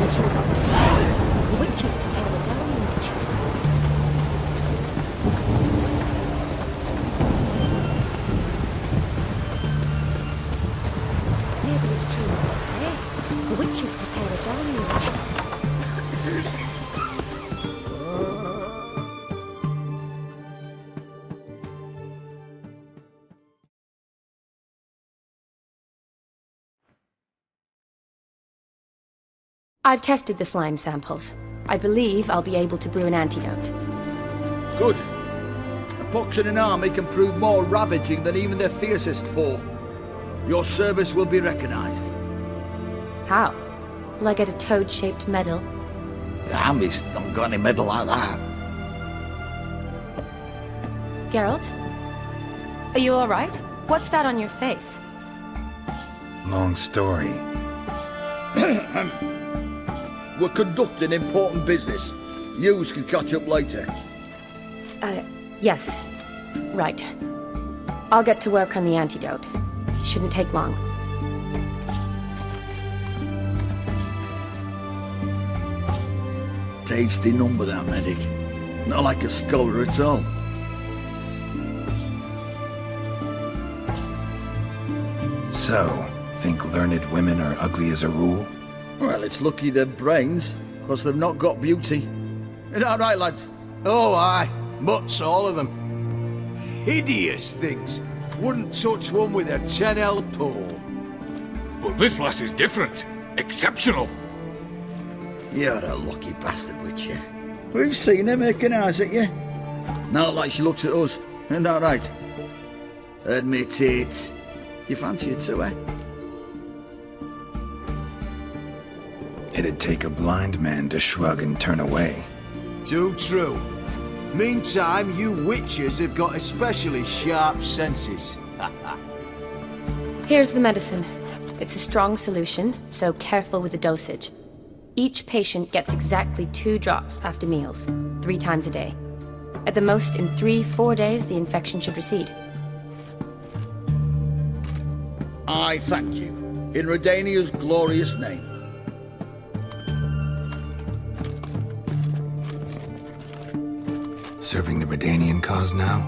is true what they say. The witches prepare a deluge. Maybe it's true what they say. The witches prepare a deluge. I've tested the slime samples. I believe I'll be able to brew an antidote. Good. A pox in an army can prove more ravaging than even their fiercest foe. Your service will be recognized. How? Will I get a toad-shaped medal? The army's not got any medal like that. Geralt? Are you alright? What's that on your face? Long story. We're conducting important business. Yous can catch up later. Yes. Right. I'll get to work on the antidote. Shouldn't take long. Tasty number, that medic. Not like a scholar at all. So, think learned women are ugly as a rule? Well, it's lucky they're brains, because they've not got beauty. Is that right, lads? Oh, aye. Mutts, all of them. Hideous things. Wouldn't touch one with a 10L pole. But this lass is different. Exceptional. You're a lucky bastard, Witcher. We've seen her making eyes at you. Not like she looks at us. Isn't that right? Admit it. You fancy her too, eh? It'd take a blind man to shrug and turn away. Too true. Meantime, you witches have got especially sharp senses. Here's the medicine. It's a strong solution, so careful with the dosage. Each patient gets exactly 2 drops after meals, 3 times a day. At the most, in 3-4 days, the infection should recede. I thank you. In Redania's glorious name. Serving the Redanian cause now?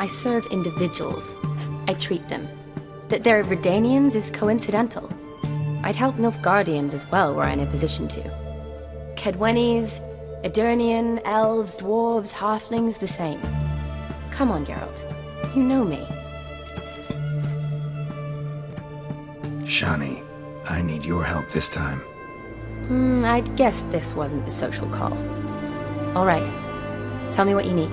I serve individuals. I treat them. That they're Redanians is coincidental. I'd help Nilfgaardians as well were I in a position to. Kedwenis, Edirnian, elves, dwarves, halflings, the same. Come on, Geralt. You know me. Shani, I need your help this time. I'd guess this wasn't a social call. All right. Tell me what you need.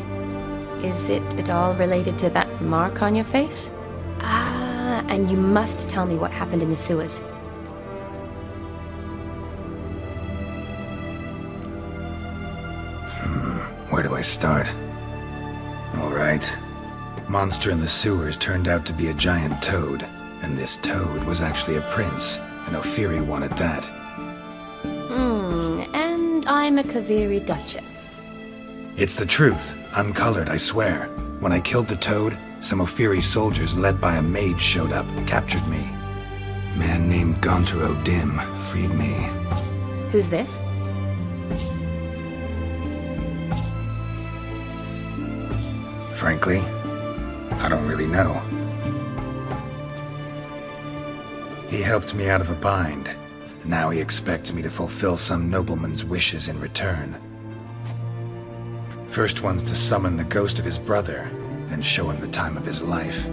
Is it at all related to that mark on your face? Ah, and you must tell me what happened in the sewers. Where do I start? All right. Monster in the sewers turned out to be a giant toad, and this toad was actually a prince, and Ophiri wanted that. And I'm a Kaviri Duchess. It's the truth, uncolored, I swear. When I killed the toad, some Ophiri soldiers led by a mage showed up, captured me. A man named Gontaro Dim freed me. Who's this? Frankly, I don't really know. He helped me out of a bind, and now he expects me to fulfill some nobleman's wishes in return. First one's to summon the ghost of his brother, then show him the time of his life.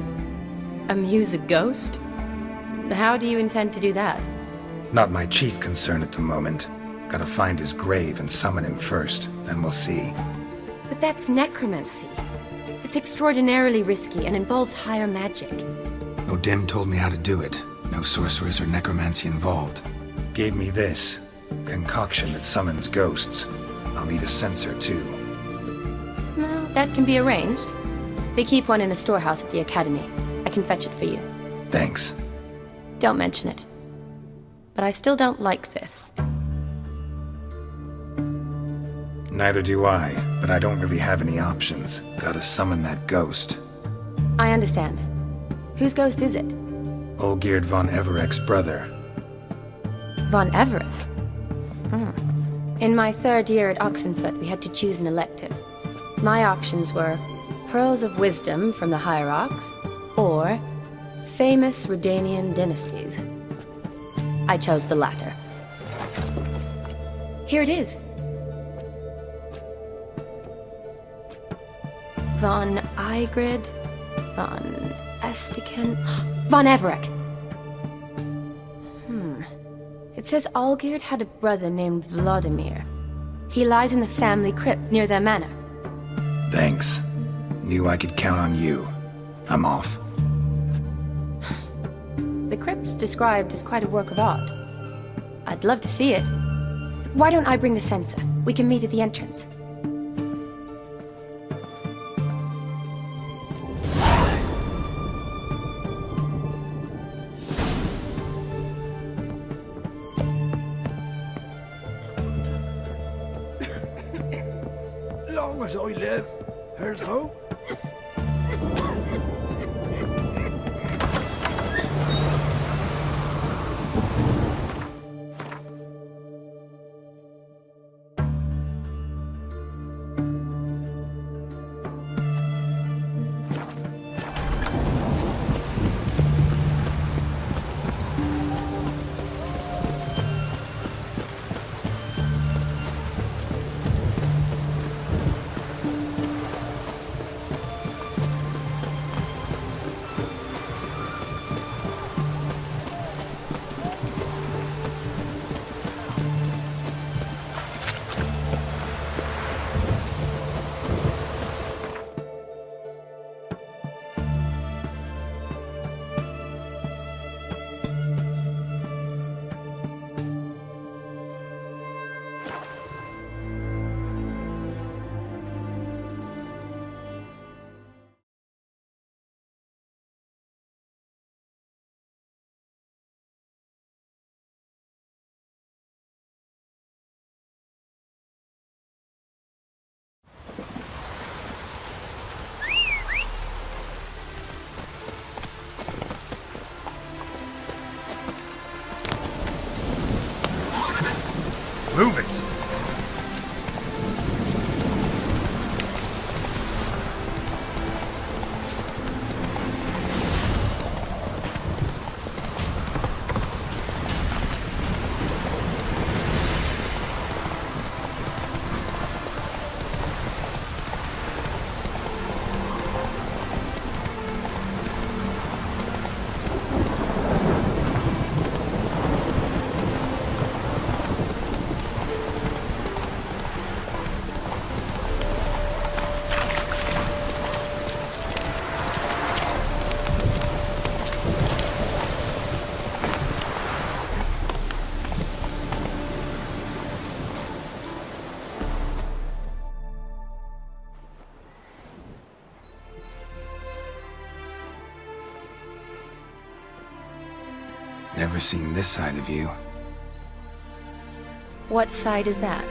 Amuse a ghost? How do you intend to do that? Not my chief concern at the moment. Gotta find his grave and summon him first, then we'll see. But that's necromancy. It's extraordinarily risky and involves higher magic. Odim told me how to do it. No sorcerers or necromancy involved. Gave me this concoction that summons ghosts. I'll need a censer too. Well, that can be arranged. They keep one in a storehouse at the academy. I can fetch it for you. Thanks. Don't mention it. But I still don't like this. Neither do I, but I don't really have any options. Gotta summon that ghost. I understand. Whose ghost is it? Olgierd von Everek's brother. Von Everett? In my 3rd year at Oxenfoot, we had to choose an elective. My options were Pearls of Wisdom from the Hierarchs, or Famous Redanian Dynasties. I chose the latter. Here it is. Von Igrid, Von Estiken, Von Everett. It says Olgierd had a brother named Vladimir. He lies in the family crypt near their manor. Thanks. Knew I could count on you. I'm off. The crypt's described as quite a work of art. I'd love to see it. Why don't I bring the censer? We can meet at the entrance. Long as I live, there's hope. Move it! Never seen this side of you. What side is that?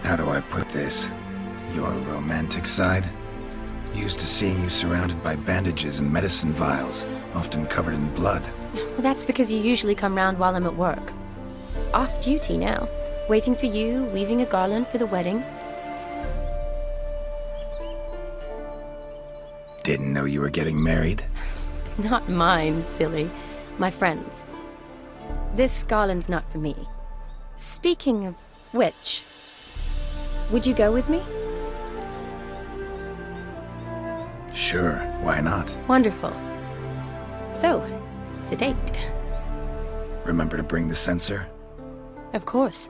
How do I put this? Your romantic side? Used to seeing you surrounded by bandages and medicine vials, often covered in blood. Well, that's because you usually come round while I'm at work. Off duty now. Waiting for you, weaving a garland for the wedding. Didn't know you were getting married? Not mine, silly. My friend's. This garland's not for me. Speaking of which, would you go with me? Sure, why not? Wonderful. So, it's a date. Remember to bring the censer? Of course.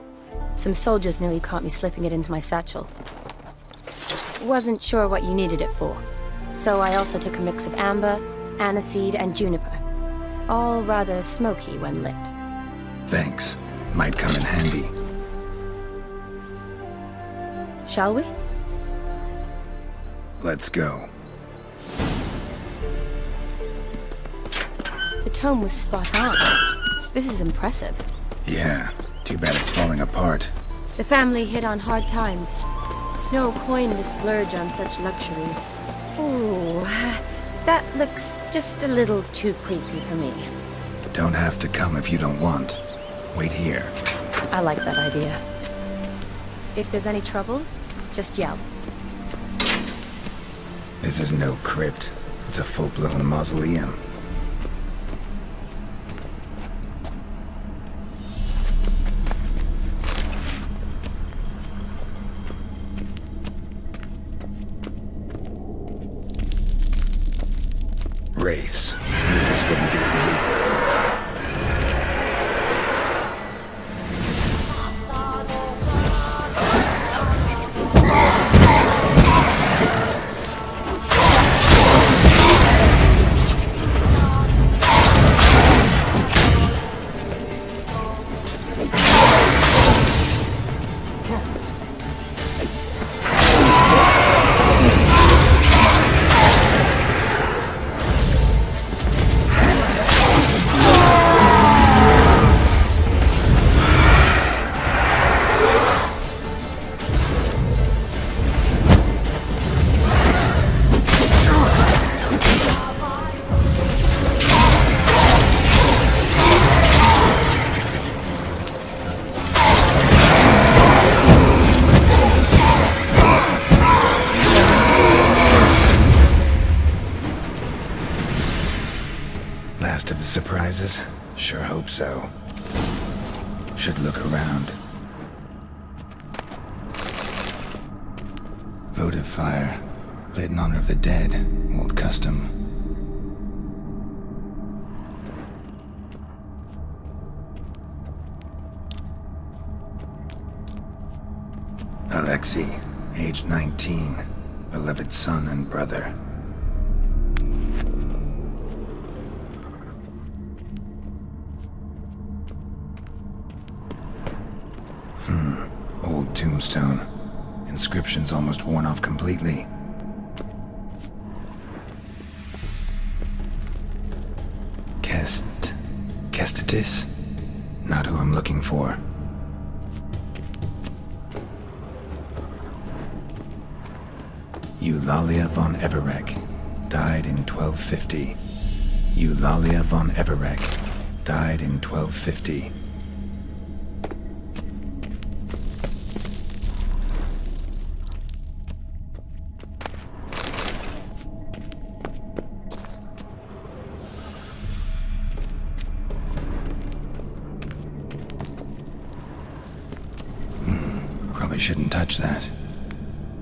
Some soldiers nearly caught me slipping it into my satchel. Wasn't sure what you needed it for, so I also took a mix of amber, aniseed, and juniper. All rather smoky when lit. Thanks. Might come in handy. Shall we? Let's go. The tome was spot on. This is impressive. Yeah, too bad it's falling apart. The family hit on hard times. No coin to splurge on such luxuries. Ooh, that looks just a little too creepy for me. Don't have to come if you don't want. Wait here. I like that idea. If there's any trouble, just yell. This is no crypt. It's a full-blown mausoleum. Wraiths. Knew this wouldn't be easy. Last of the surprises? Sure hope so. Should look around. Votive fire. Lit in honor of the dead. Old custom. Alexei, age 19. Beloved son and brother. Old tombstone. Inscription's almost worn off completely. Kestitis? Not who I'm looking for. Eulalia von Everek. Died in 1250. Eulalia von Everek. Died in 1250. Probably shouldn't touch that.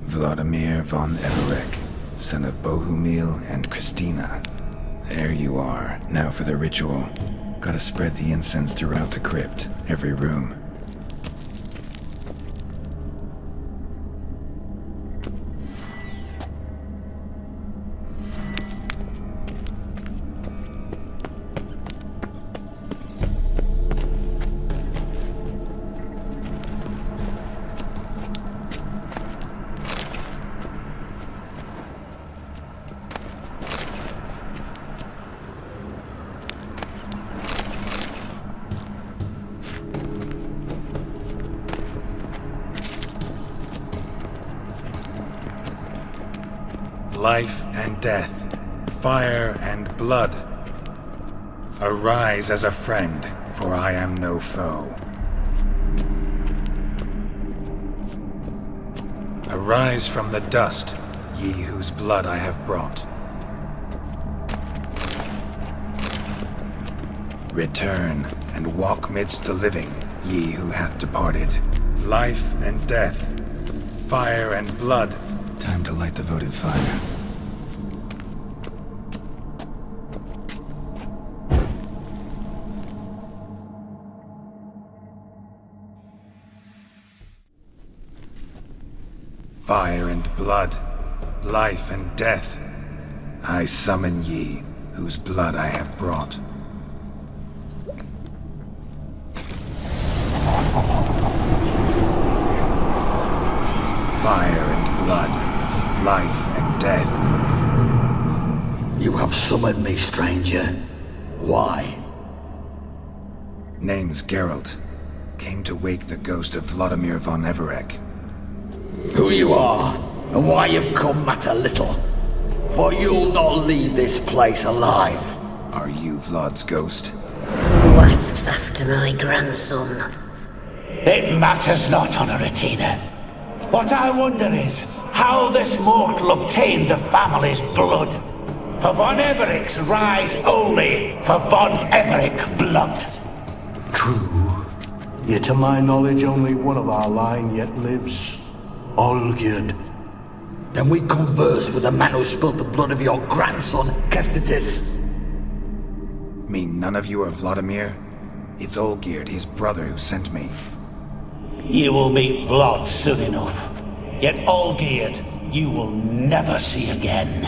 Vladimir von Everek, son of Bohumil and Christina. There you are. Now for the ritual. Gotta spread the incense throughout the crypt, every room. Life and death, fire and blood. Arise as a friend, for I am no foe. Arise from the dust, ye whose blood I have brought. Return and walk midst the living, ye who hath departed. Life and death, fire and blood. Time to light the votive fire. Fire and blood, life and death, I summon ye, whose blood I have brought. Fire and blood, life and death. You have summoned me, stranger. Why? Name's Geralt. Came to wake the ghost of Vladimir von Everek. Who you are, and why you've come matter little. For you'll not leave this place alive. Are you Vlad's ghost? asks after my grandson? It matters not, Honoratina. What I wonder is how this mortal obtained the family's blood. For von Everic's rise only for von Everic blood. True. Yet to my knowledge, only one of our line yet lives. Olgierd. Then we converse with the man who spilled the blood of your grandson, Kestitis. Mean none of you are Vladimir? It's Olgierd, his brother, who sent me. You will meet Vlad soon enough. Yet Olgierd, you will never see again.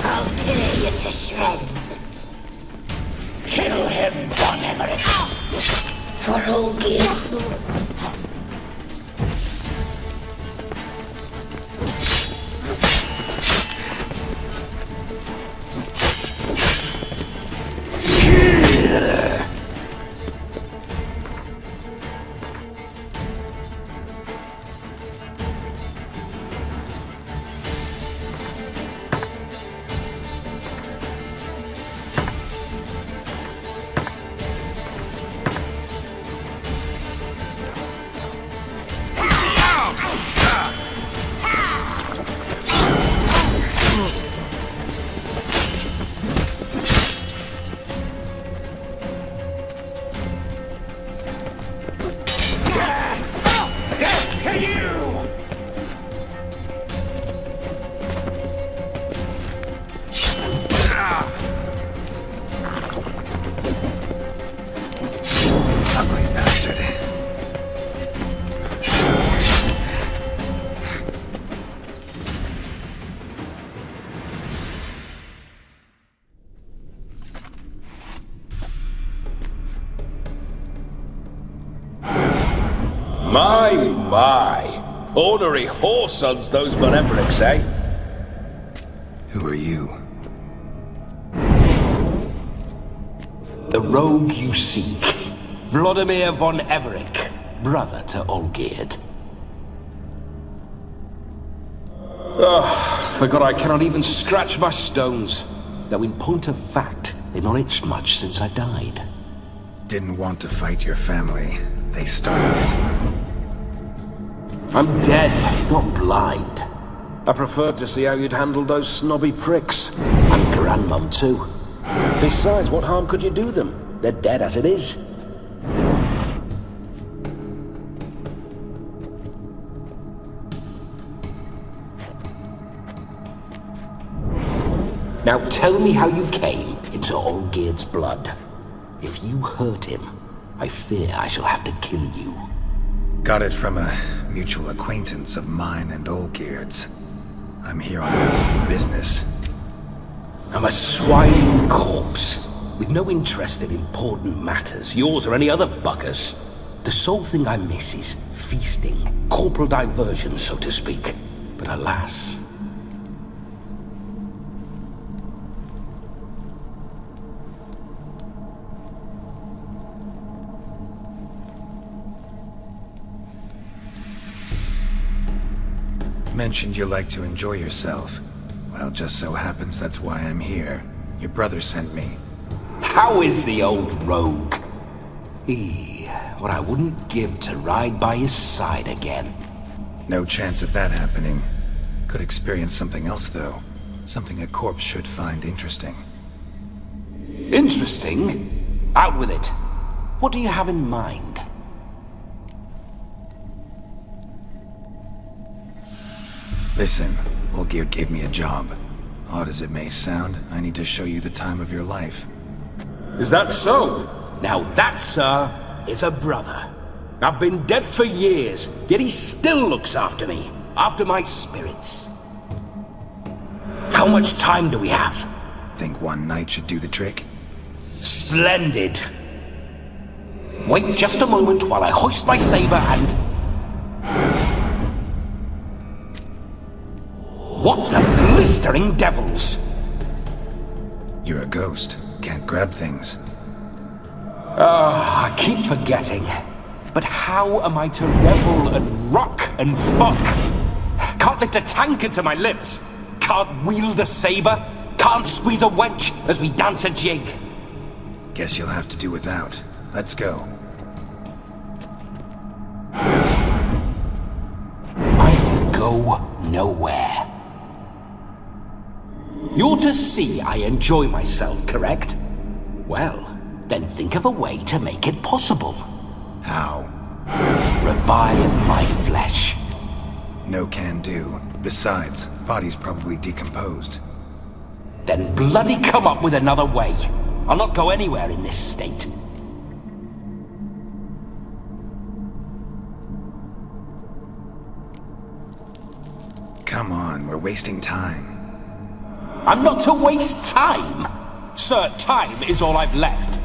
I'll tear you to shreds. Kill him, von Everec. For Olgierd. My. Ornery whoresons, those von Everic's, eh? Who are you? The rogue you seek. Vladimir von Everic, brother to Olgierd. Forgot I cannot even scratch my stones. Though in point of fact, they've not itched much since I died. Didn't want to fight your family. They started it. I'm dead, not blind. I preferred to see how you'd handle those snobby pricks. And Grandmum, too. Besides, what harm could you do them? They're dead as it is. Now tell me how you came into Olgierd's blood. If you hurt him, I fear I shall have to kill you. Got it from a mutual acquaintance of mine and Olgierd's. I'm here on business. I'm a swine corpse, with no interest in important matters, yours or any other buggers. The sole thing I miss is feasting, corporal diversion, so to speak. But alas... Mentioned you like to enjoy yourself. Well, just so happens that's why I'm here. Your brother sent me. How is the old rogue? What I wouldn't give to ride by his side again. No chance of that happening. Could experience something else, though. Something a corpse should find interesting. Interesting? Out with it. What do you have in mind? Listen, Olgierd gave me a job. Odd as it may sound, I need to show you the time of your life. Is that so? Now that, sir, is a brother. I've been dead for years, yet he still looks after me, after my spirits. How much time do we have? Think one night should do the trick? Splendid. Wait just a moment while I hoist my saber and... What the blistering devils! You're a ghost. Can't grab things. I keep forgetting. But how am I to revel and rock and fuck? Can't lift a tankard to my lips. Can't wield a saber. Can't squeeze a wench as we dance a jig. Guess you'll have to do without. Let's go. I go nowhere. You're to see I enjoy myself, correct? Well, then think of a way to make it possible. How? Revive my flesh. No can do. Besides, body's probably decomposed. Then bloody come up with another way. I'll not go anywhere in this state. Come on, we're wasting time. I'm not to waste time! Sir, time is all I've left.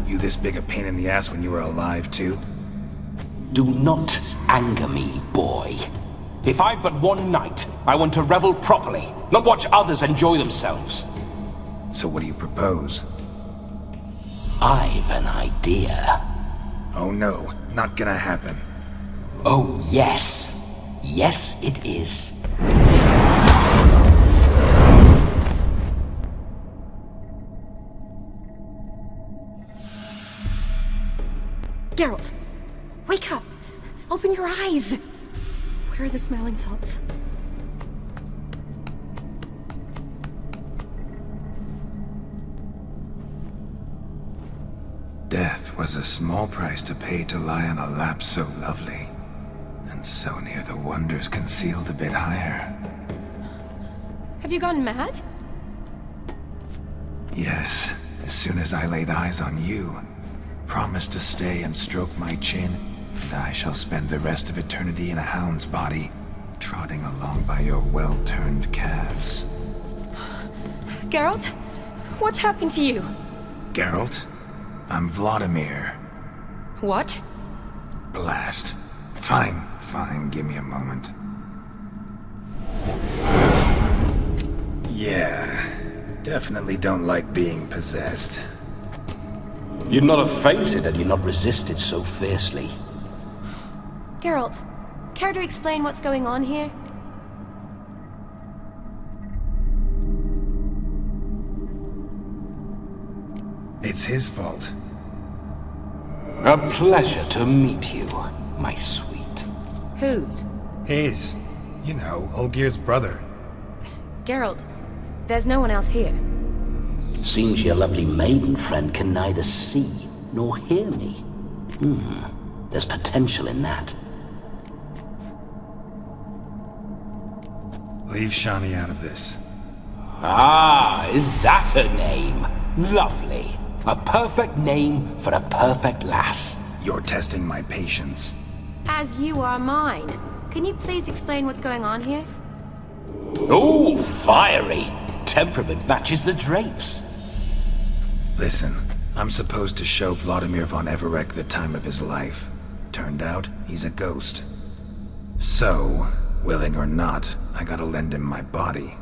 You this big a pain in the ass when you were alive, too? Do not anger me, boy. If I've but one night, I want to revel properly, not watch others enjoy themselves. So what do you propose? I've an idea. Oh no, not gonna happen. Oh yes. Yes, it is. Geralt, wake up! Open your eyes! Where are the smelling salts? Death was a small price to pay to lie on a lap so lovely, and so near the wonders concealed a bit higher. Have you gone mad? Yes, as soon as I laid eyes on you, promise to stay and stroke my chin, and I shall spend the rest of eternity in a hound's body, trotting along by your well-turned calves. Geralt? What's happened to you? Geralt? I'm Vladimir. What? Blast. Fine, give me a moment. Yeah, definitely don't like being possessed. You'd not have fainted had you not resisted so fiercely. Geralt, care to explain what's going on here? It's his fault. A pleasure to meet you, my sweet. Whose? His. You know, Olgir's brother. Geralt, there's no one else here. Seems your lovely maiden friend can neither see nor hear me. There's potential in that. Leave Shani out of this. Ah, is that her name? Lovely. A perfect name for a perfect lass. You're testing my patience. As you are mine. Can you please explain what's going on here? Oh, fiery. Temperament matches the drapes. Listen, I'm supposed to show Vladimir von Everec the time of his life. Turned out, he's a ghost. So, willing or not, I gotta lend him my body.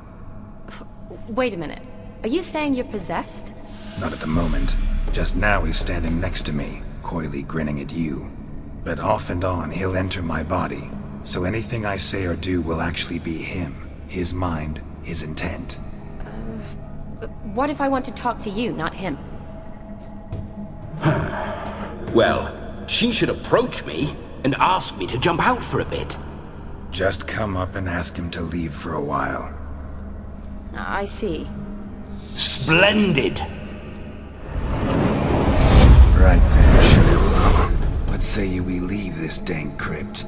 Wait a minute. Are you saying you're possessed? Not at the moment. Just now he's standing next to me, coyly grinning at you. But off and on, he'll enter my body. So anything I say or do will actually be him. His mind, his intent. What if I want to talk to you, not him? Well, she should approach me and ask me to jump out for a bit. Just come up and ask him to leave for a while. I see. Splendid! Right then, Sugar Plum. What say you we leave this dank crypt?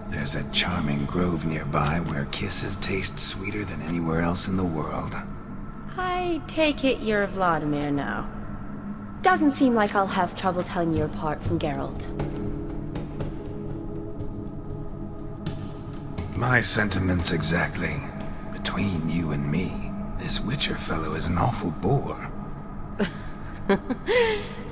There's a charming grove nearby where kisses taste sweeter than anywhere else in the world. I take it you're Vladimir now. Doesn't seem like I'll have trouble telling you apart from Geralt. My sentiments exactly. Between you and me, this Witcher fellow is an awful bore.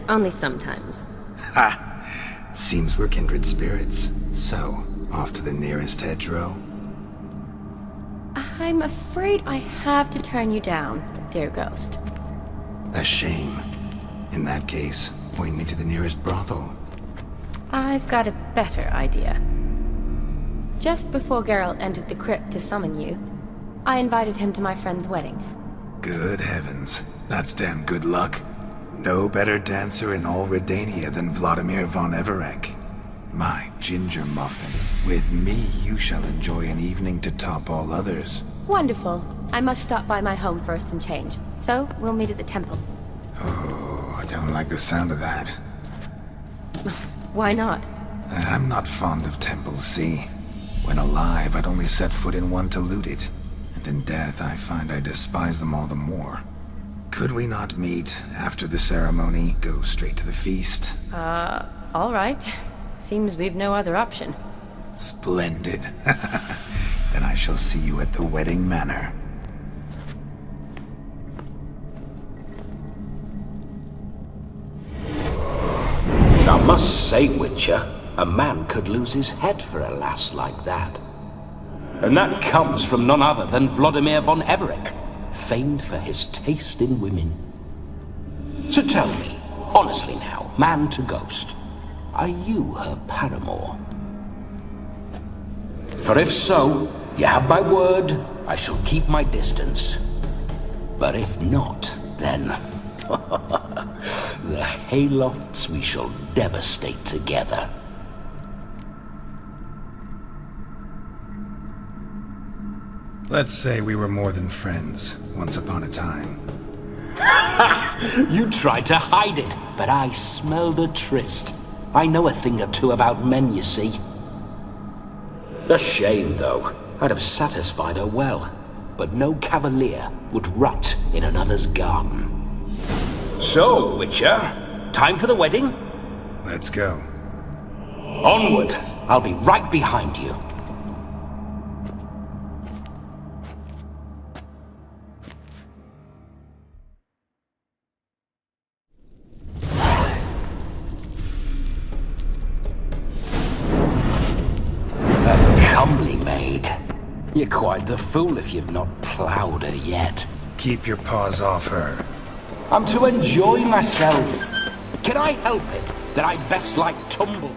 Only sometimes. Ha! Seems we're kindred spirits. So, off to the nearest hedgerow? I'm afraid I have to turn you down, dear ghost. A shame. In that case, point me to the nearest brothel. I've got a better idea. Just before Geralt entered the crypt to summon you, I invited him to my friend's wedding. Good heavens. That's damn good luck. No better dancer in all Redania than Vladimir von Everek. My ginger muffin. With me, you shall enjoy an evening to top all others. Wonderful. I must stop by my home first and change. So, we'll meet at the temple. Oh, I don't like the sound of that. Why not? I'm not fond of temples, see? When alive, I'd only set foot in one to loot it. And in death, I find I despise them all the more. Could we not meet after the ceremony, go straight to the feast? All right. Seems we've no other option. Splendid. Then I shall see you at the wedding manor. I must say, Witcher, a man could lose his head for a lass like that. And that comes from none other than Vladimir von Everek, famed for his taste in women. So tell me, honestly now, man to ghost, are you her paramour? For if so, you have my word, I shall keep my distance. But if not, then the haylofts we shall devastate together. Let's say we were more than friends, once upon a time. You tried to hide it, but I smelled a tryst. I know a thing or two about men, you see. A shame, though. I'd have satisfied her well, but no cavalier would rot in another's garden. So, Witcher, time for the wedding? Let's go. Onward! I'll be right behind you. Comely maid. You're quite the fool if you've not ploughed her yet. Keep your paws off her. I'm to enjoy myself. Can I help it that I best like tumble?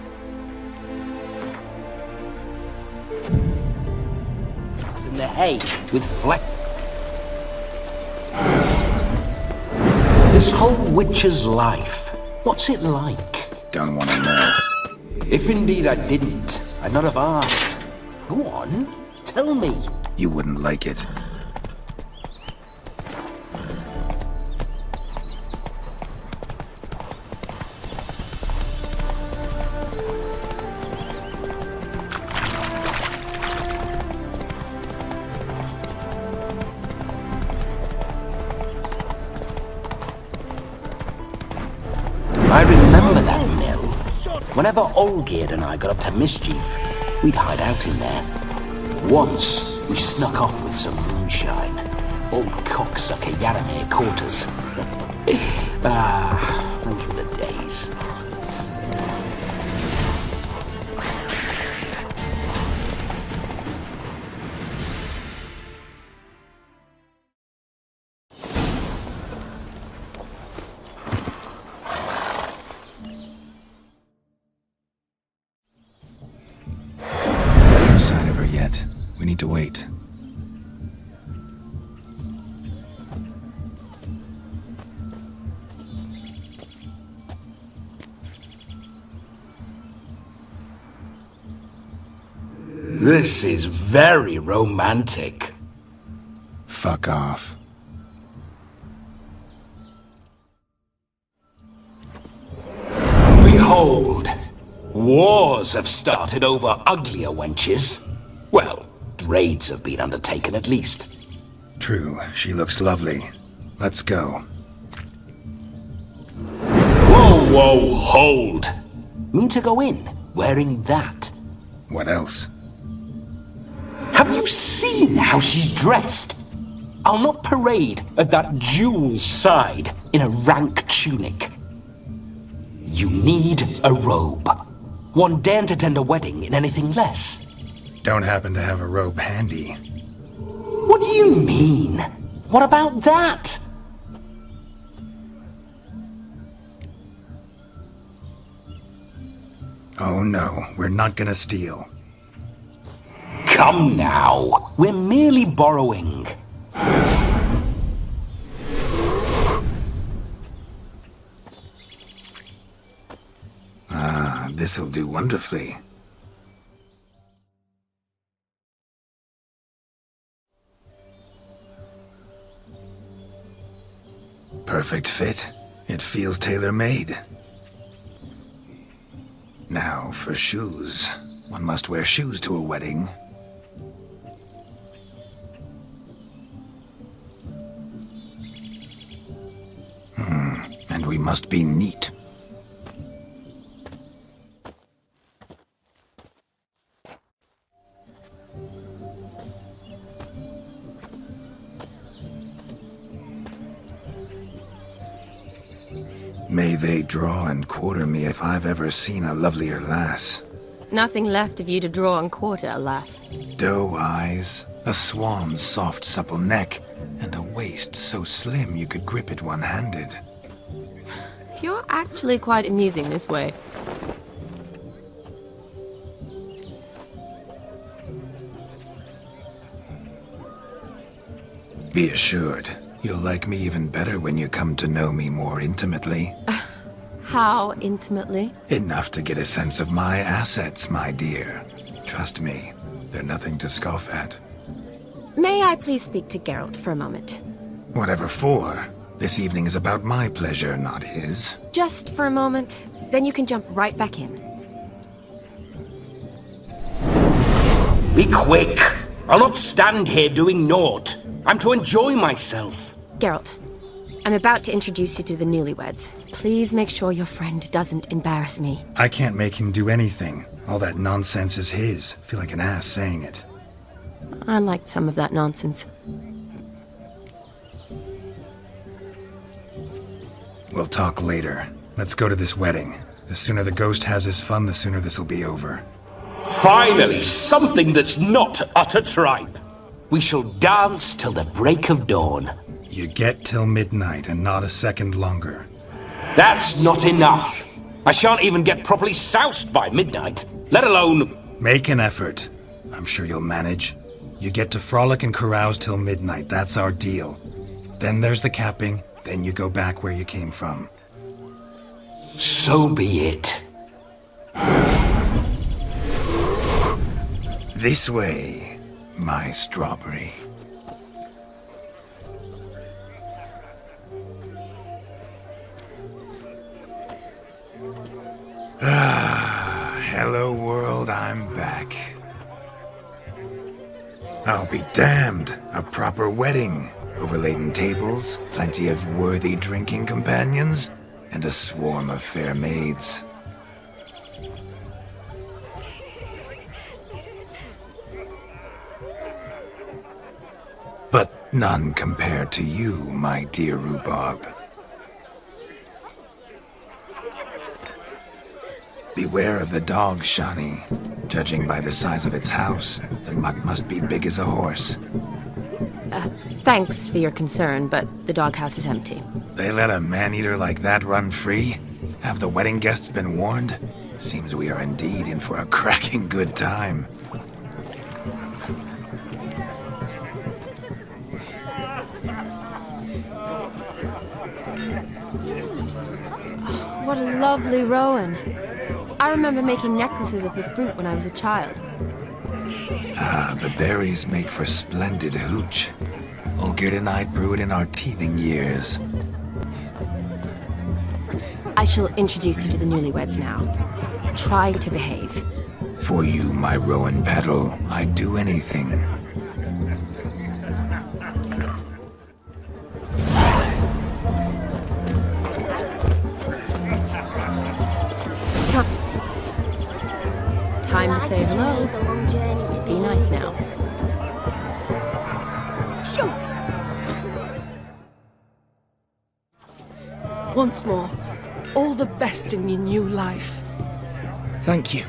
In the hay with fleck. This whole witcher's life, what's it like? Don't want to know. If indeed I didn't, I'd not have asked. Go on, tell me. You wouldn't like it. I remember that mill. Whenever Olgierd and I got up to mischief, we'd hide out in there. Once, we snuck off with some moonshine. Old cocksucker Yaramir caught us. Those were the days. No sign of her yet. We need to wait. This is very romantic. Fuck off. Behold, wars have started over uglier wenches. Well, raids have been undertaken at least. True, she looks lovely. Let's go. Whoa, whoa, hold! Mean to go in, wearing that? What else? Have you seen how she's dressed? I'll not parade at that jewel's side in a rank tunic. You need a robe. One daren't attend a wedding in anything less. Don't happen to have a robe handy. What do you mean? What about that? Oh no, we're not gonna steal. Come now, we're merely borrowing. This'll do wonderfully. Perfect fit. It feels tailor-made. Now for shoes. One must wear shoes to a wedding. And we must be neat. May they draw and quarter me if I've ever seen a lovelier lass. Nothing left of you to draw and quarter, alas. Doe eyes, a swan's soft supple neck, and a waist so slim you could grip it one-handed. You're actually quite amusing this way. Be assured, you'll like me even better when you come to know me more intimately. How intimately? Enough to get a sense of my assets, my dear. Trust me, they're nothing to scoff at. May I please speak to Geralt for a moment? Whatever for. This evening is about my pleasure, not his. Just for a moment, then you can jump right back in. Be quick! I'll not stand here doing naught. I'm to enjoy myself. Geralt, I'm about to introduce you to the newlyweds. Please make sure your friend doesn't embarrass me. I can't make him do anything. All that nonsense is his. Feel like an ass saying it. I liked some of that nonsense. We'll talk later. Let's go to this wedding. The sooner the ghost has his fun, the sooner this'll be over. Finally, something that's not utter tripe. We shall dance till the break of dawn. You get till midnight and not a second longer. That's not enough. I shan't even get properly soused by midnight, let alone... Make an effort. I'm sure you'll manage. You get to frolic and carouse till midnight, that's our deal. Then there's the capping, then you go back where you came from. So be it. This way, my strawberry. Hello world, I'm back. I'll be damned. A proper wedding. Overladen tables, plenty of worthy drinking companions, and a swarm of fair maids. But none compared to you, my dear rhubarb. Beware of the dog, Shani. Judging by the size of its house, the mutt must be big as a horse. Thanks for your concern, but the doghouse is empty. They let a man-eater like that run free? Have the wedding guests been warned? Seems we are indeed in for a cracking good time. What a lovely rowan. I remember making necklaces of the fruit when I was a child. Ah, the berries make for splendid hooch. Olgerd and I brew it in our teething years. I shall introduce you to the newlyweds now. Try to behave. For you, my rowan petal, I'd do anything. Time to say hello. Be nice now. Once more, all the best in your new life. Thank you.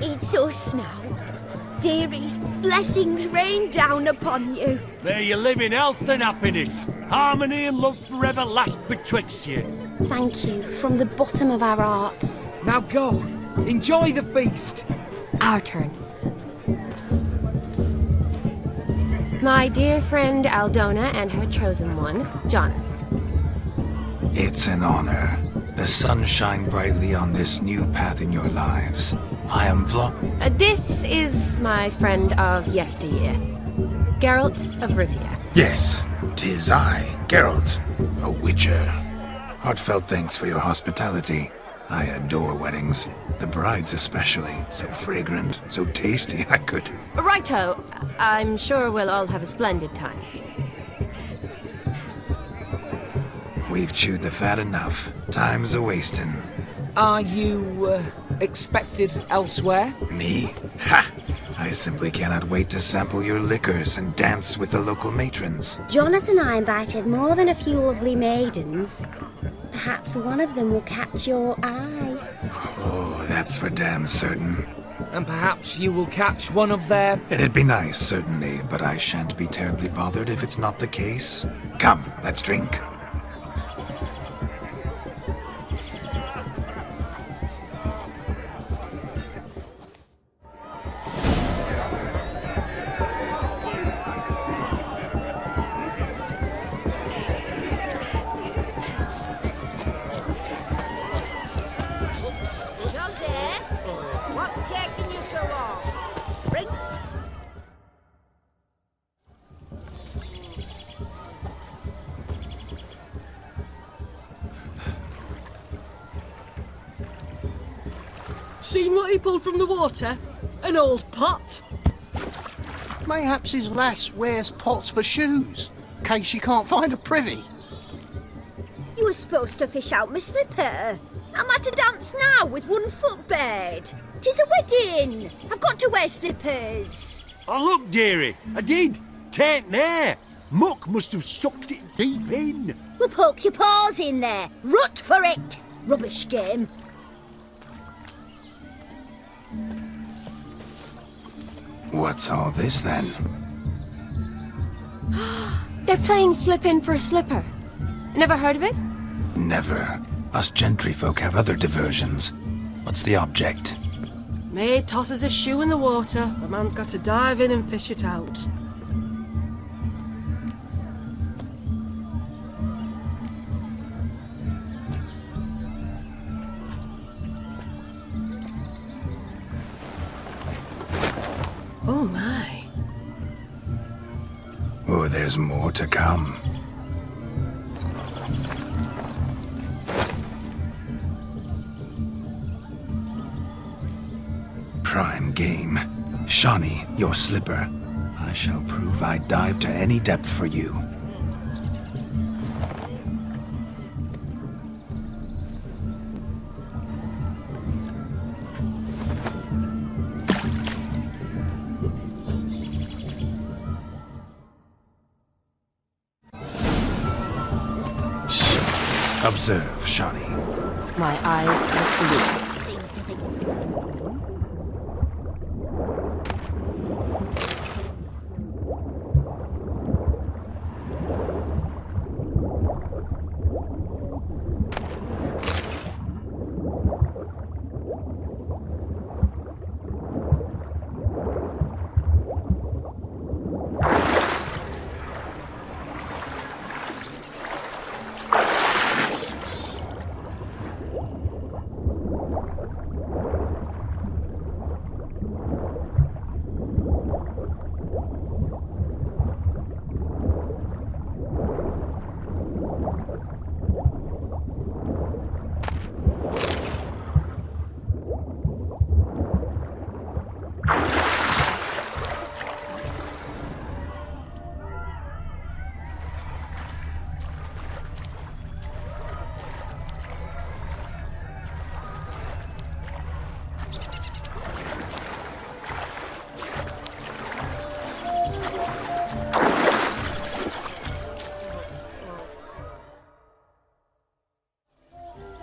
It's us now. Dearies, blessings rain down upon you. May you live in health and happiness. Harmony and love forever last betwixt you. Thank you, from the bottom of our hearts. Now go. Enjoy the feast. Our turn. My dear friend Aldona and her chosen one, Jonas. It's an honor. The sun shine brightly on this new path in your lives. I am This is my friend of yesteryear, Geralt of Rivia. Yes, 'tis I, Geralt, a witcher. Heartfelt thanks for your hospitality. I adore weddings. The brides especially. So fragrant, so tasty, I could... Righto. I'm sure we'll all have a splendid time. We've chewed the fat enough. Time's a-wasting. Are you, expected elsewhere? Me? Ha! I simply cannot wait to sample your liquors and dance with the local matrons. Jonas and I invited more than a few lovely maidens. Perhaps one of them will catch your eye. Oh, that's for damn certain. And perhaps you will catch one of their... It'd be nice, certainly, but I shan't be terribly bothered if it's not the case. Come, let's drink. Seen what he pulled from the water? An old pot? Mayhaps his lass wears pots for shoes, in case she can't find a privy. You were supposed to fish out my slipper. I'm at a dance now with one foot bared. 'Tis a wedding. I've got to wear slippers. Oh, look, dearie, I did. Tain't there. Muck must have sucked it deep in. Well, poke your paws in there. Rut for it. Rubbish game. What's all this, then? They're playing slip-in for a slipper. Never heard of it? Never. Us gentry folk have other diversions. What's the object? Maid tosses a shoe in the water. The man's got to dive in and fish it out. Oh my. Oh, there's more to come. Prime game. Shawnee, your slipper. I shall prove I dive to any depth for you. Observe, Shawnee. My eyes are blue.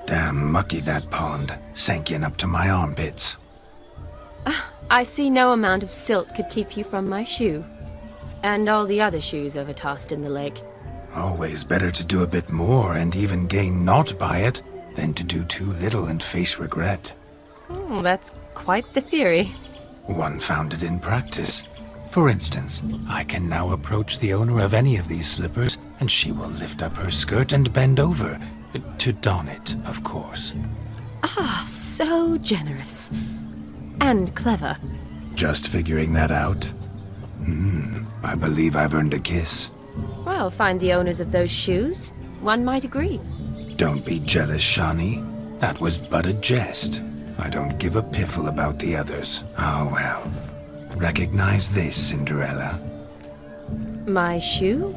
Damn mucky, that pond. Sank in up to my armpits. I see no amount of silt could keep you from my shoe. And all the other shoes overtossed in the lake. Always better to do a bit more and even gain naught by it than to do too little and face regret. Oh, that's quite the theory. One founded in practice. For instance, I can now approach the owner of any of these slippers, and she will lift up her skirt and bend over, To don it, of course. Ah, so generous. And clever. Just figuring that out? I believe I've earned a kiss. Well, find the owners of those shoes. One might agree. Don't be jealous, Shawnee. That was but a jest. I don't give a piffle about the others. Oh well. Recognize this, Cinderella. My shoe?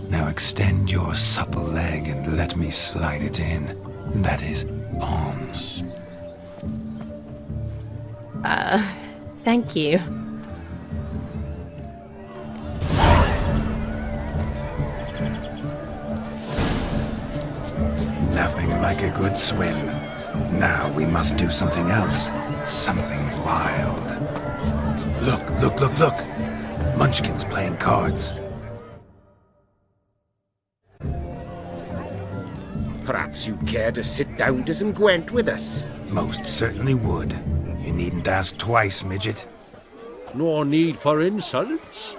Now extend your supple leg and let me slide it in. That is, on. Thank you. Nothing like a good swim. Now we must do something else. Something wild. Look. Munchkin's playing cards. Perhaps you'd care to sit down to some Gwent with us? Most certainly would. You needn't ask twice, midget. No need for insults.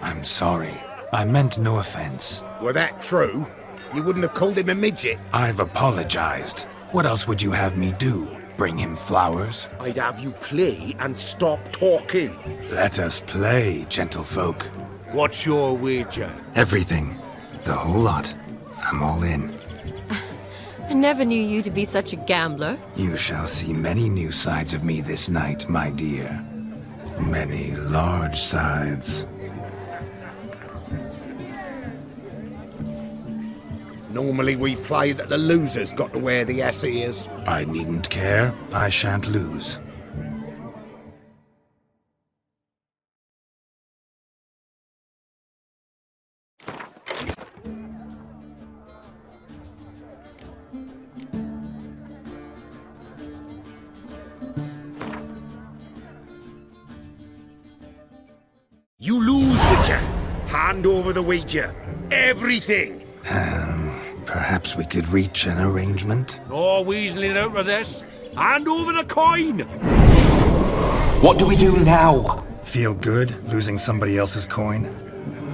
I'm sorry. I meant no offense. Were that true, you wouldn't have called him a midget. I've apologized. What else would you have me do? Bring him flowers? I'd have you play and stop talking. Let us play, gentlefolk. What's your wager? Everything. The whole lot. I'm all in. I never knew you to be such a gambler. You shall see many new sides of me this night, my dear. Many large sides. Normally we play that the loser's got to wear the ears. I needn't care. I shan't lose. You lose, Witcher. Hand over the wager. Everything. Perhaps we could reach an arrangement? No weaseling out of this. Hand over the coin! What do we do now? Feel good, losing somebody else's coin?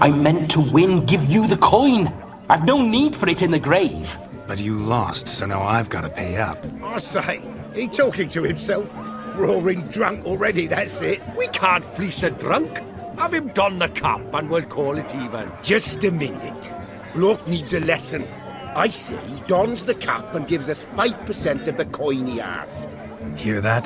I meant to win, give you the coin. I've no need for it in the grave. But you lost, so now I've got to pay up. I say, he talking to himself. Roaring drunk already, that's it. We can't fleece a drunk. Have him don the cap and we'll call it even. Just a minute. Bloke needs a lesson. I say he dons the cap and gives us 5% of the coin he has. Hear that?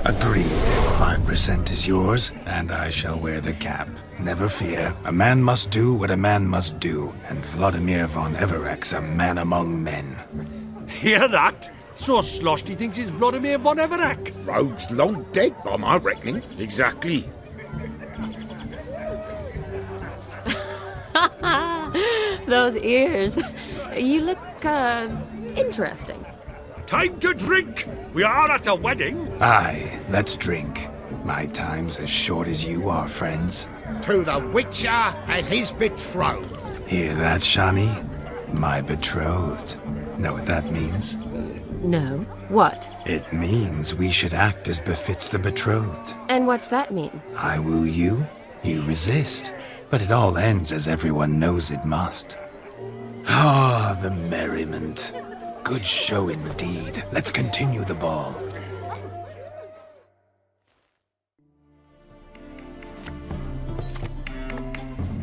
Agreed. 5% is yours, and I shall wear the cap. Never fear. A man must do what a man must do, and Vladimir von Everek's a man among men. Hear that? So sloshed he thinks he's Vladimir von Everek. Rogue's long dead, by my reckoning. Exactly. Those ears. You look, interesting. Time to drink! We are at a wedding. Aye, let's drink. My time's as short as you are, friends. To the Witcher and his betrothed. Hear that, Shawnee? My betrothed. Know what that means? No. What? It means we should act as befits the betrothed. And what's that mean? I woo you, you resist. But it all ends as everyone knows it must. Ah, the merriment. Good show indeed. Let's continue the ball.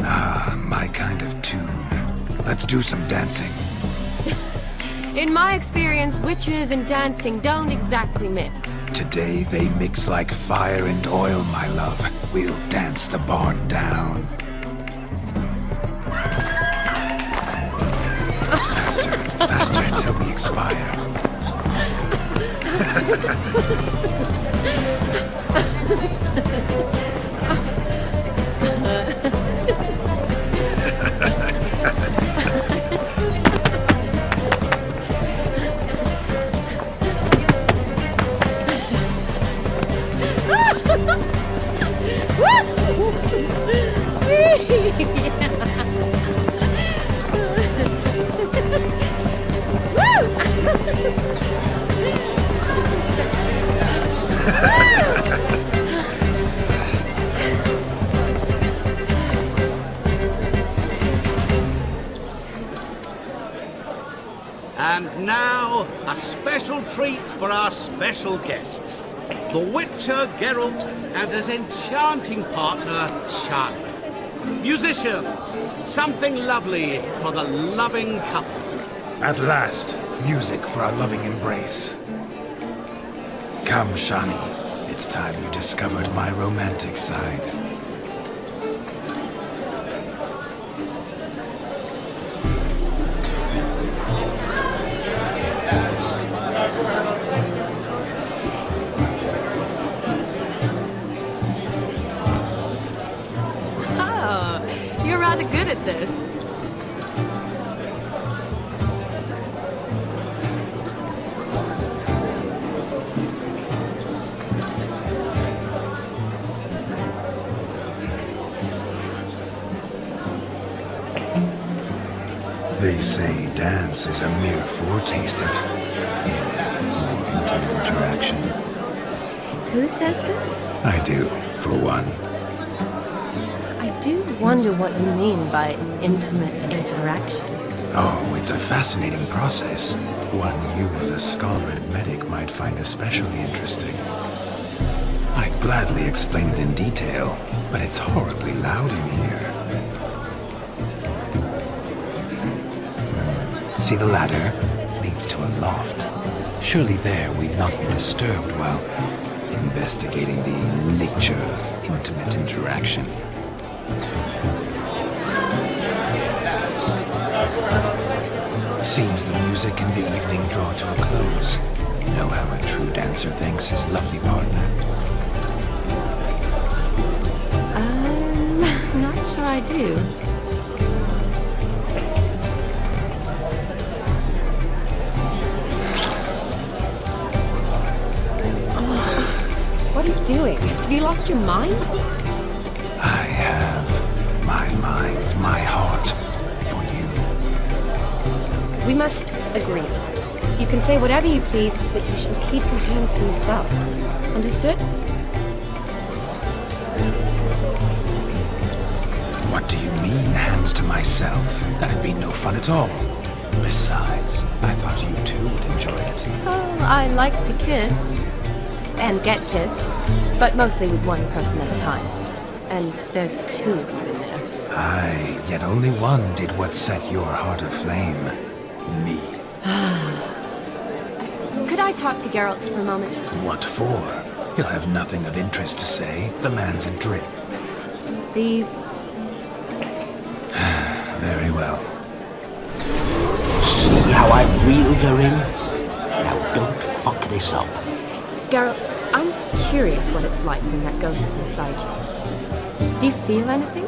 Ah, my kind of tune. Let's do some dancing. In my experience, witches and dancing don't exactly mix. Today they mix like fire and oil, my love. We'll dance the barn down. Faster, till we expire. now, a special treat for our special guests. The Witcher, Geralt, and his enchanting partner, Shani. Musicians, something lovely for the loving couple. At last, music for our loving embrace. Come, Shani. It's time you discovered my romantic side. Oh, you're rather good at this. They say dance is a mere foretaste of more intimate interaction. Who says this? I do, for one. I do wonder what you mean by intimate interaction. Oh, it's a fascinating process. One you as a scholar and medic might find especially interesting. I'd gladly explain it in detail, but it's horribly loud in here. See the ladder? Leads to a loft. Surely there we'd not be disturbed while investigating the nature of intimate interaction. Seems the music and the evening draw to a close. Know how a true dancer thanks his lovely partner? Not sure I do. What are you doing? Have you lost your mind? I have my mind, my heart for you. We must agree. You can say whatever you please, but you shall keep your hands to yourself. Understood? What do you mean, hands to myself? That'd be no fun at all. Besides, I thought you two would enjoy it. Oh, I like to kiss. And get kissed, but mostly with one person at a time. And there's two of you in there. Aye, yet only one did what set your heart aflame. Me. Could I talk to Geralt for a moment? What for? He'll have nothing of interest to say. The man's a drip. Please? Very well. See how I've reeled her in? Now don't fuck this up. Geralt, I'm curious what it's like when that ghost's inside you. Do you feel anything?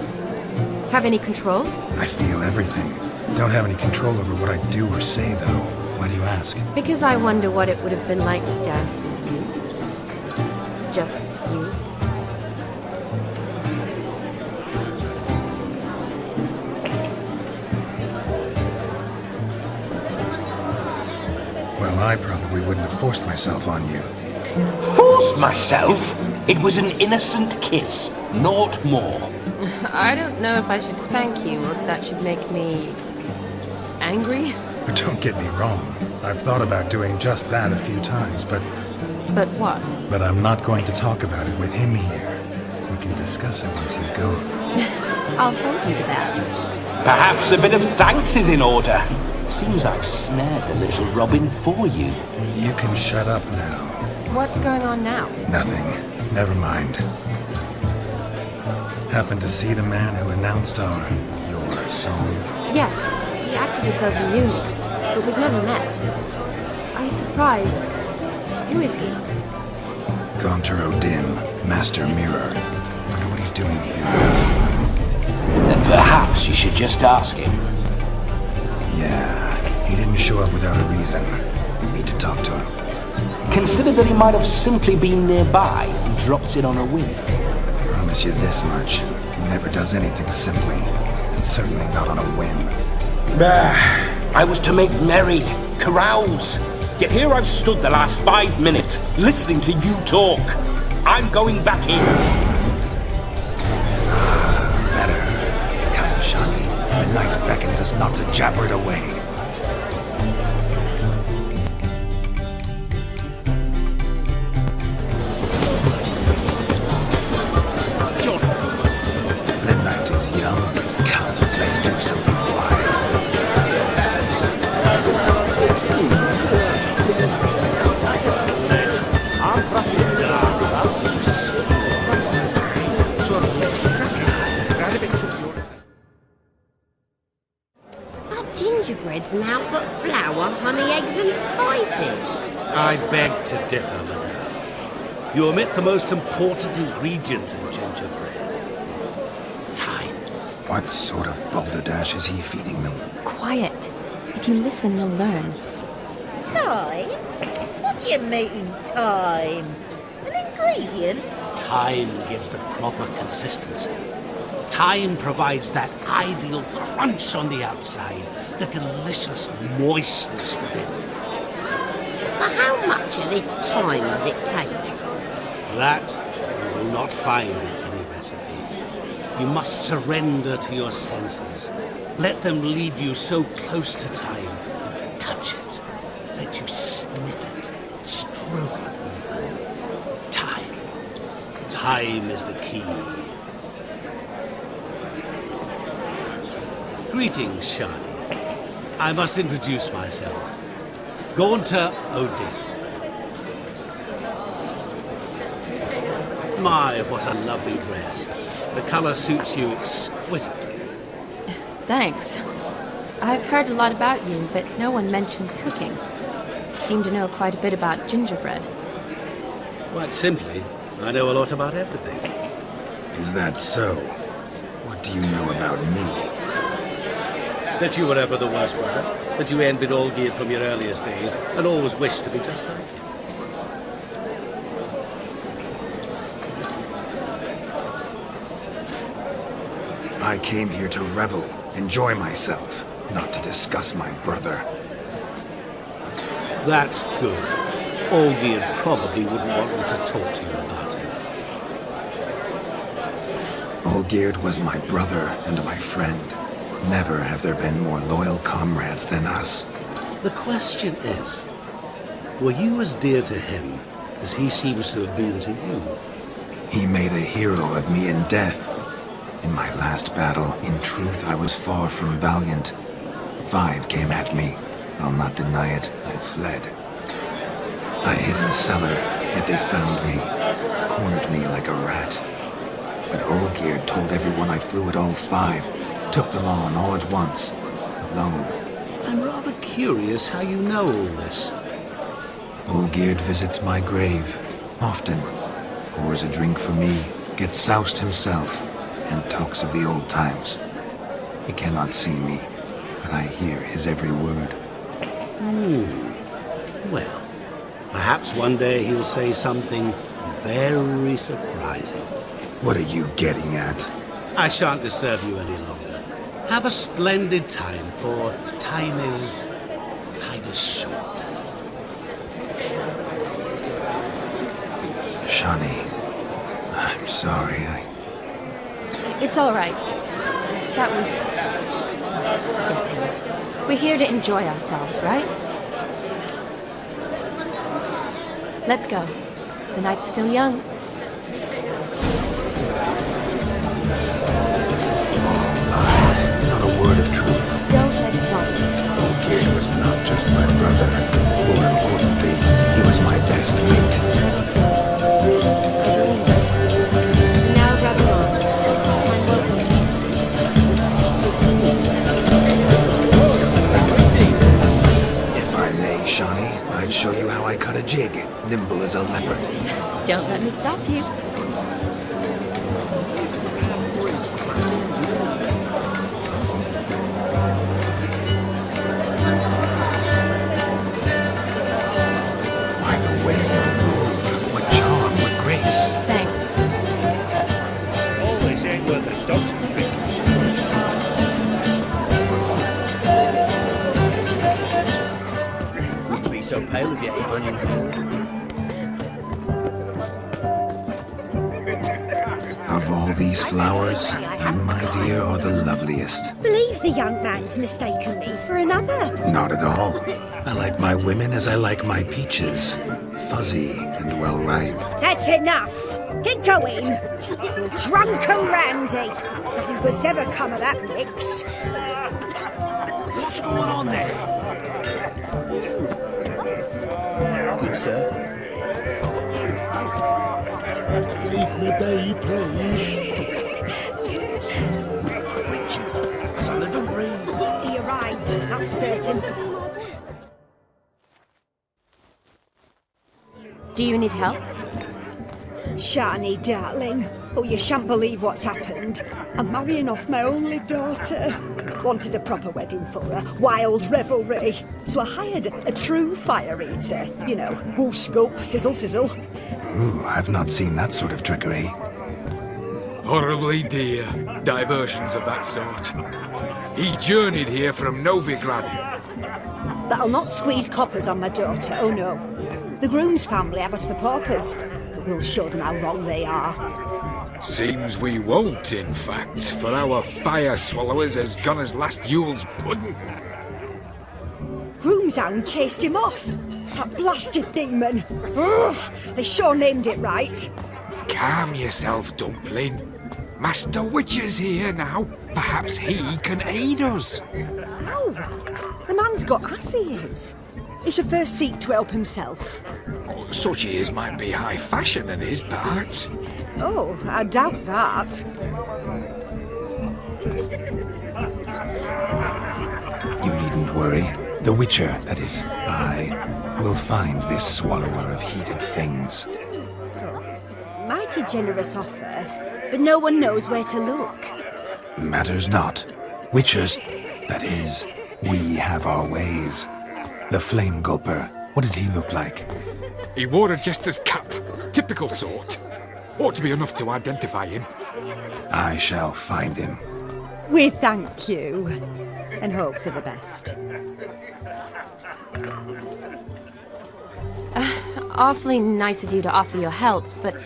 Have any control? I feel everything. Don't have any control over what I do or say, though. Why do you ask? Because I wonder what it would have been like to dance with you. Just you. Well, I probably wouldn't have forced myself on you. Forced myself? It was an innocent kiss, naught more. I don't know if I should thank you or if that should make me angry. Don't get me wrong. I've thought about doing just that a few times, but... But what? But I'm not going to talk about it with him here. We can discuss it once he's gone. I'll hold you to that. Perhaps a bit of thanks is in order. Seems I've snared the little Robin for you. You can shut up now. What's going on now? Nothing. Never mind. Happened to see the man who announced your song? Yes, he acted as though he knew me, but we've never met. I'm surprised. Who is he? Gaunter O'Dim, Master Mirror. Wonder what he's doing here. Then perhaps you should just ask him. Yeah, he didn't show up without a reason. Need to talk to him. Consider that he might have simply been nearby and dropped in on a whim. Promise you this much. He never does anything simply, and certainly not on a whim. I was to make merry, carouse. Yet here I've stood the last 5 minutes, listening to you talk. I'm going back in. Better. Come, Shani. The night beckons us not to jabber it away. gingerbread's now but flour, honey, eggs and spices. I beg to differ, madame. You omit the most important ingredient in gingerbread. Time. What sort of balderdash is he feeding them? Quiet. If you listen, you'll learn. Time? What do you mean, time? An ingredient? Time gives the proper consistency. Time provides that ideal crunch on the outside, the delicious moistness within. For how much of this time does it take? That you will not find in any recipe. You must surrender to your senses. Let them lead you so close to time, you touch it. Let you sniff it, stroke it even. Time. Time is the key. Greetings, Shani. I must introduce myself. Gaunter Odin. My, what a lovely dress. The colour suits you exquisitely. Thanks. I've heard a lot about you, but no one mentioned cooking. Seem to know quite a bit about gingerbread. Quite simply, I know a lot about everything. Is that so? What do you know about me? That you were ever the worst brother, that you envied Olgierd from your earliest days, and always wished to be just like him. I came here to revel, enjoy myself, not to discuss my brother. That's good. Olgierd probably wouldn't want me to talk to you about him. Olgierd was my brother and my friend. Never have there been more loyal comrades than us. The question is, were you as dear to him as he seems to have been to you? He made a hero of me in death. In my last battle, in truth, I was far from valiant. 5 came at me. I'll not deny it, I fled. I hid in a cellar, yet they found me, cornered me like a rat. But Olgierd told everyone I flew at all 5. Took them on all at once, alone. I'm rather curious how you know all this. Olgierd visits my grave, often. Pours a drink for me, gets soused himself, and talks of the old times. He cannot see me, but I hear his every word. Well, perhaps one day he'll say something very surprising. What are you getting at? I shan't disturb you any longer. Have a splendid time, for time is short. Shani, I'm sorry, It's all right. That was... Forget him. We're here to enjoy ourselves, right? Let's go. The night's still young. Not a word of truth. Don't let it run. Olgierd was not just my brother. More importantly, he was my best mate. Now, brother on. I'm welcome. If I may, Shani, I'd show you how I cut a jig, nimble as a leopard. Don't let me stop you. Why, the way you move, what charm, what grace. Thanks. Always ain't worth a dog's drink. Wouldn't be so pale if you ate onions and all. Of all these flowers, you, my dear, are the loveliest. Believe the young man's mistaken me for another. Not at all. I like my women as I like my peaches. Fuzzy and well ripe. That's enough. Get going. You're drunk and randy. Nothing good's ever come of that mix. What's going on there? Good sir. Leave me be, please. Witcher, as I live and breathe. He arrived. The that's certain. Do you need help? Shani, darling. Oh, you shan't believe what's happened. I'm marrying off my only daughter. Wanted a proper wedding for her, wild revelry. So I hired a true fire eater. You know, whoosh, scoop, sizzle, sizzle. Ooh, I've not seen that sort of trickery. Horribly dear diversions of that sort. He journeyed here from Novigrad. But I'll not squeeze coppers on my daughter, oh no. The groom's family have us for paupers, but we'll show them how wrong they are. Seems we won't, in fact, for our fire swallowers has gone as last Yule's pudding. Groom's hound chased him off. That blasted demon. Ugh, they sure named it right. Calm yourself, Dumpling. Master Witcher's here now. Perhaps he can aid us. Oh, the man's got ass he is. He should first seek to help himself. Such ears might be high fashion in his part. Oh, I doubt that. You needn't worry. The Witcher, that is, I, will find this swallower of heated things. Mighty generous offer, but no one knows where to look. Matters not. Witchers, that is, we have our ways. The Flame Gulper, what did he look like? He wore a jester's cap. Typical sort. Ought to be enough to identify him. I shall find him. We thank you, and hope for the best. Awfully nice of you to offer your help, but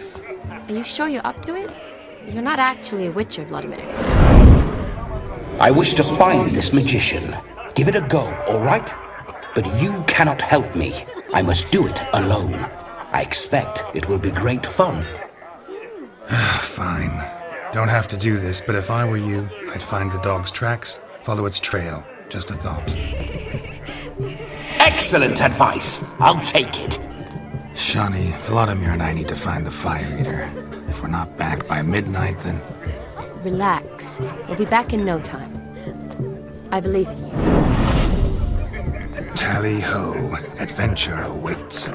are you sure you're up to it? You're not actually a Witcher, Vladimir. I wish to find this magician. Give it a go, all right? But you cannot help me. I must do it alone. I expect it will be great fun. Fine. Don't have to do this, but if I were you, I'd find the dog's tracks, follow its trail. Just a thought. Excellent advice. I'll take it. Shani, Vladimir and I need to find the fire eater. If we're not back by midnight, then... Relax. We'll be back in no time. I believe in you. Tally-ho. Adventure awaits.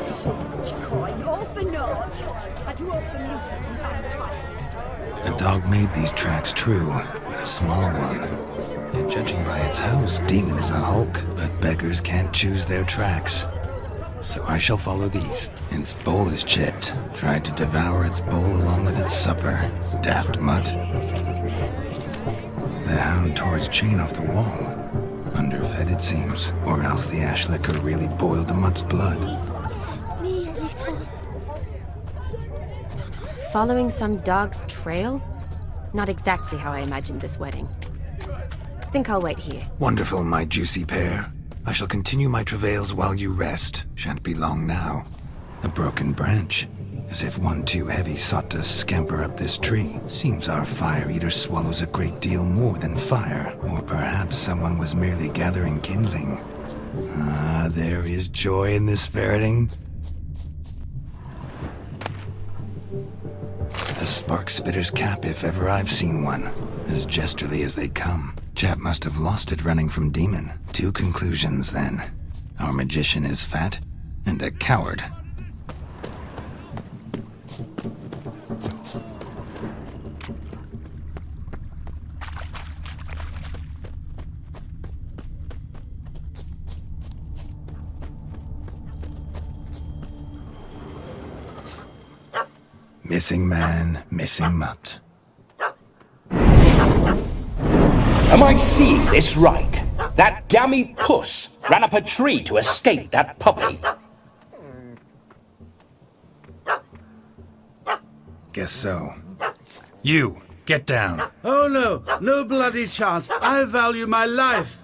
So much coin, all for naught. I do hope the mutant can find the fire. A dog made these tracks true, but a small one. Yet judging by its house, Demon is a hulk, but beggars can't choose their tracks. So I shall follow these. Its bowl is chipped. Tried to devour its bowl along with its supper. Daft mutt. The hound tore its chain off the wall. Underfed, it seems. Or else the ash liquor really boiled the mutt's blood. Following some dog's trail? Not exactly how I imagined this wedding. Think I'll wait here. Wonderful, my juicy pair. I shall continue my travails while you rest. Shan't be long now. A broken branch. As if one too heavy sought to scamper up this tree. Seems our fire eater swallows a great deal more than fire. Or perhaps someone was merely gathering kindling. Ah, there is joy in this ferreting. A spark spitter's cap if ever I've seen one. As jesterly as they come. Chap must have lost it running from Demon. Two conclusions, then. Our magician is fat, and a coward. Missing man, missing mutt. Am I seeing this right? That gammy puss ran up a tree to escape that puppy. Guess so. You, get down. Oh no, no bloody chance. I value my life.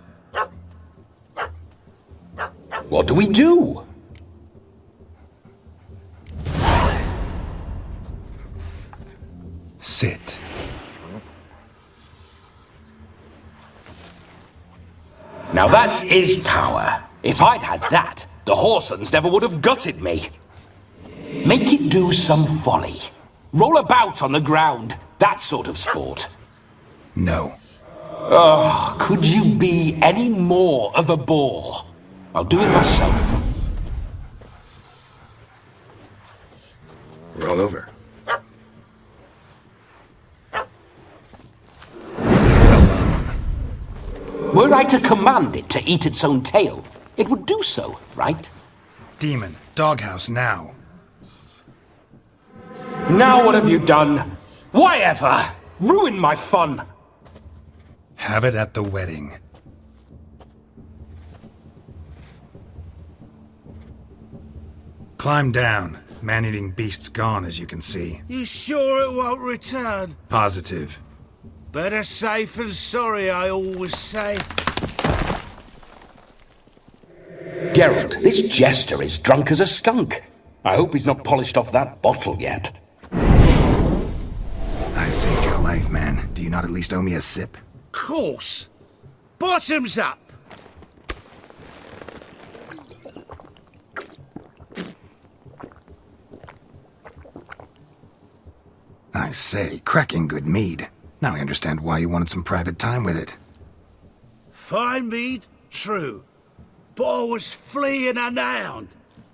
What do we do? Sit. Now that is power. If I'd had that, the Horsons never would have gutted me. Make it do some folly. Roll about on the ground. That sort of sport. No. Oh, could you be any more of a bore? I'll do it myself. Roll over. Were I to command it to eat its own tail, it would do so, right? Demon, doghouse now. Now what have you done? Why ever? Ruin my fun. Have it at the wedding. Climb down. Man-eating beast's gone, as you can see. You sure it won't return? Positive. Better safe than sorry, I always say. Geralt, this jester is drunk as a skunk. I hope he's not polished off that bottle yet. I saved your life, man. Do you not at least owe me a sip? Course. Bottoms up. I say, cracking good mead. Now I understand why you wanted some private time with it. Fine mead, true. But I was fleeing an hound.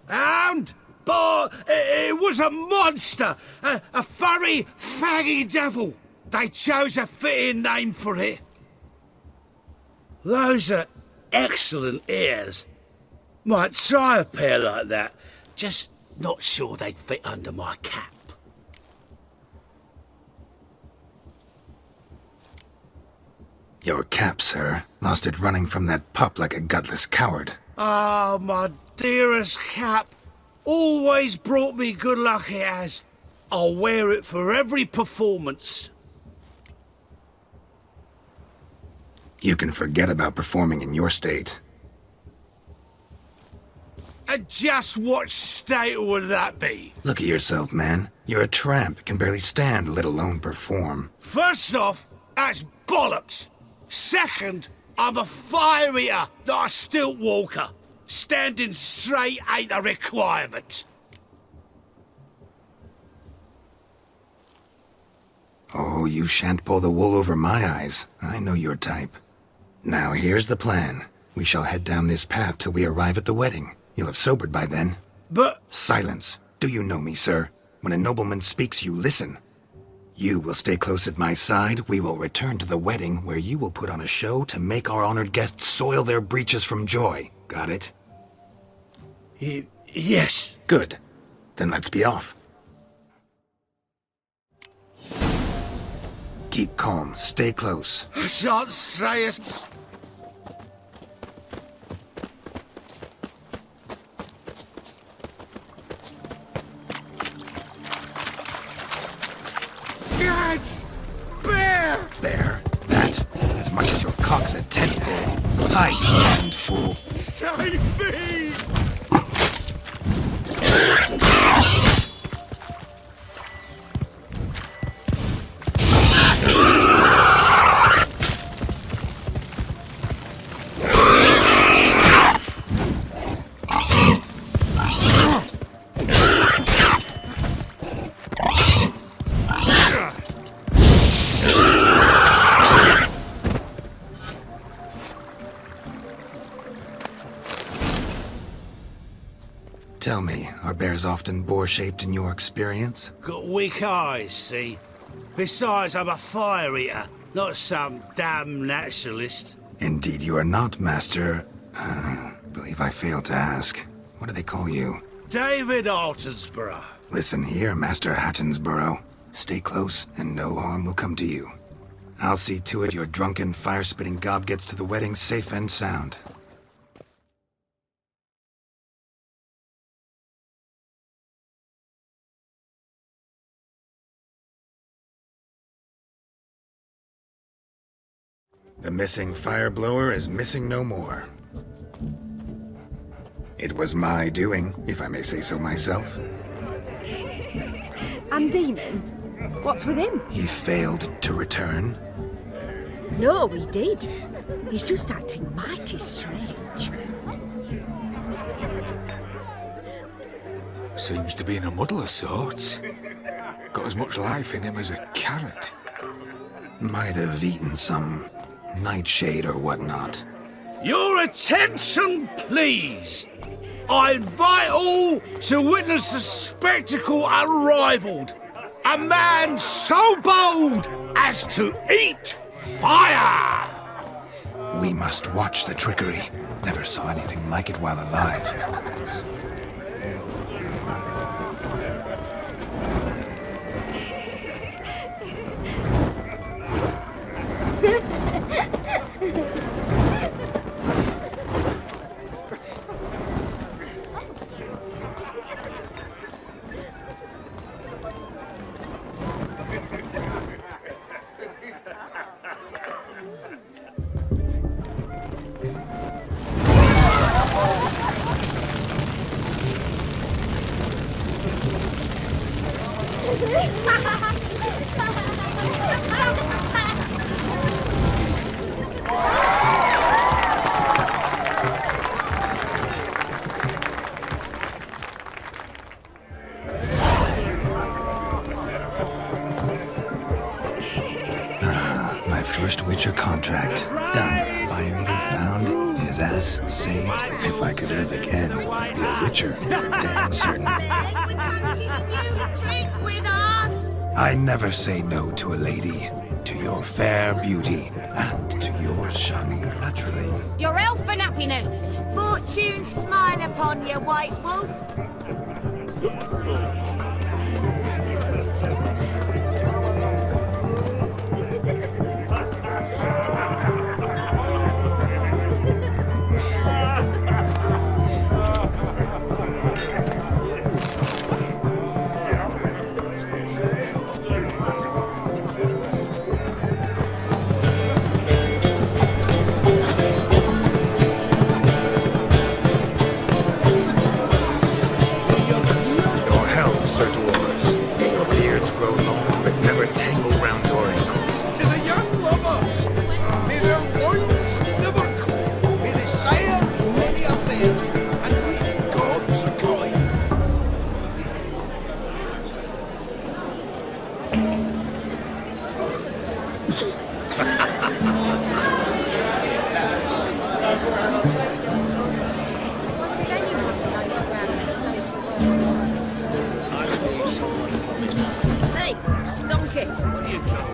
Hound? But it was a monster. A furry, faggy devil. They chose a fitting name for it. Those are excellent ears. Might try a pair like that. Just not sure they'd fit under my cap. Your cap, sir. Lost it running from that pup like a gutless coward. Ah, my dearest cap. Always brought me good luck it has. I'll wear it for every performance. You can forget about performing in your state. And just what state would that be? Look at yourself, man. You're a tramp, can barely stand, let alone perform. First off, that's bollocks. Second, I'm a fire eater, not a stilt walker. Standing straight ain't a requirement. Oh, you shan't pull the wool over my eyes. I know your type. Now, here's the plan. We shall head down this path till we arrive at the wedding. You'll have sobered by then. But... Silence. Do you know me, sir? When a nobleman speaks, you listen. You will stay close at my side. We will return to the wedding, where you will put on a show to make our honored guests soil their breeches from joy. Got it? Yes. Good. Then let's be off. Keep calm. Stay close. I shan't say it. Guards! Bear! Bear? That? As much as your cock's a tent pole. Hide, you damned fool. Save me! Tell me, are bears often boar-shaped in your experience? Got weak eyes, see? Besides, I'm a fire eater, not some damn naturalist. Indeed you are not, Master... believe I failed to ask. What do they call you? David Altonsborough. Listen here, Master Hattonsborough. Stay close, and no harm will come to you. I'll see to it your drunken, fire-spitting gob gets to the wedding safe and sound. The missing fire blower is missing no more. It was my doing, if I may say so myself. And Demon? What's with him? He failed to return. No, he did. He's just acting mighty strange. Seems to be in a muddle of sorts. Got as much life in him as a carrot. Might have eaten some nightshade or whatnot. Your attention, please. I invite all to witness a spectacle unrivaled. A man so bold as to eat fire! We must watch the trickery. Never saw anything like it while alive. First Witcher contract. Done. Fire Eater found. His ass saved. If I could live again, I'd be a Witcher. Damn certain. I never say no to a lady. To your fair beauty. And to yours, Shani, naturally. Your elfin happiness. Fortune smile upon you, White Wolf.